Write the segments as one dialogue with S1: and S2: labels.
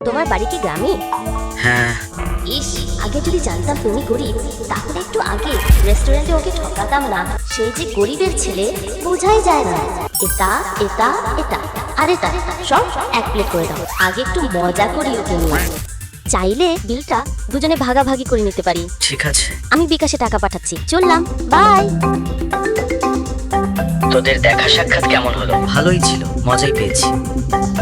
S1: তোমার বাড়ি কি গ্রামে?
S2: হ্যাঁ।
S1: ইস, আগে যদি জানতাম তুমি গরিব, তাহলে একটু আগে রেস্টুরেন্টে ওকে ঠকাতাম না। সে যে গরিবের ছেলে বোঝাই যায় না। এটা এটা এটা আর এটা সব এক প্লেট করে দাও। আগে একটু মজা করি ওকে নিয়ে। চাইলে বিলটা দুজনে ভাগাভাগি করে নিতে পারি।
S2: ঠিক আছে।
S1: আমি বিকাশে টাকা পাঠাচ্ছি। চললাম, বাই।
S2: তোদের দেখা সাক্ষাৎ কেমন হলো? ভালোই ছিল, মজাই পেয়েছি।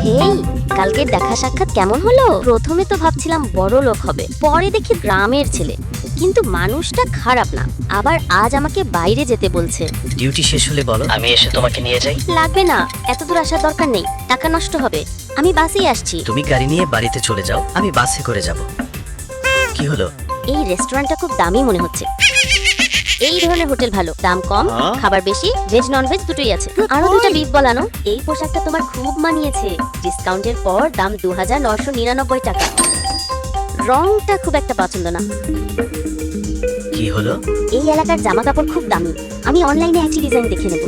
S1: হেই, কালকের দেখা সাক্ষাৎ কেমন হলো? প্রথমে তো ভাবছিলাম বড় লোক হবে, পরে দেখি গ্রামের ছেলে, কিন্তু মানুষটা খারাপ না। আবার আজ আমাকে বাইরে যেতে বলছে।
S2: ডিউটি শেষ হলে বলো, আমি এসে তোমাকে নিয়ে যাই।
S1: লাগবে না, এত দূর আসার দরকার নেই, টাকা নষ্ট হবে। আমি বাসেই আসছি।
S2: তুমি গাড়ি নিয়ে বাড়িতে চলে যাও, আমি বাসে করে যাব। কি হলো?
S1: এই রেস্টুরেন্টটা খুব দামি মনে হচ্ছে। এই ধরনের হোটেল ভালো, দাম কম, খাবার বেশি, ভেজ নন ভেজ দুটোই আছে। আরো দুটো বিফ বলানো। এই পোশাকটা তোমার খুব মানিয়েছে। ডিসকাউন্টের পর দাম 2999 টাকা। রংটা খুব একটা পছন্দ না।
S2: কি হলো?
S1: এই এলাকার জামা কাপড় খুব দামি, আমি অনলাইনে একটি ডিজাইন দেখে নেব।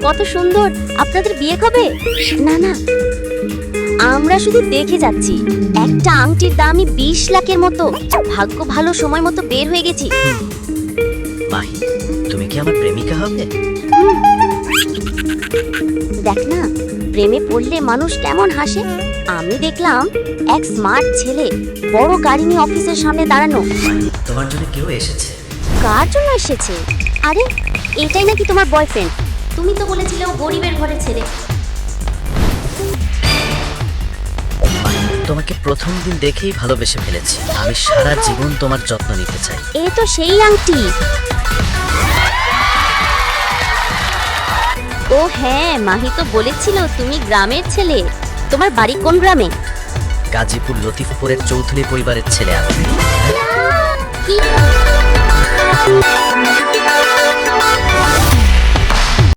S1: কত সুন্দর! আপনাদের বিয়ে কবে? না না, আমরা শুধু দেখে যাচ্ছি। একটা আংটির দামই 20 লাখের মতো। ভাগ্য ভালো, সময় মতো বের হয়ে গেছি।
S2: মাহি, তুমি কি আমার প্রেমিকা হবে?
S1: দেখ না, প্রেমে পড়লে মানুষ কেমন হাসে। আমি দেখলাম এক স্মার্ট ছেলে বড় গাড়ি নিয়ে অফিসের সামনে দাঁড়ানো।
S2: তোমার জন্য কেউ এসেছে।
S1: কার জন্য এসেছে? আরে, এটাই নাকি তোমার বয়ফ্রেন্ড? তুমি তো বলেছিলে ও গরিবের ঘরের ছেলে।
S2: তোমাকে প্রথম দিন দেখেই ভালোবেসে ফেলেছি। আমি সারা জীবন তোমার যত্ন নিতে চাই।
S1: এ তো সেই আংটি। ও হ্যাঁ, মাহি তো বলেছিল তুমি গ্রামের ছেলে। তোমার বাড়ি কোন গ্রামে?
S2: গাজীপুর লতিফপুরের চৌধুরী পরিবারের ছেলে আমি।
S1: কি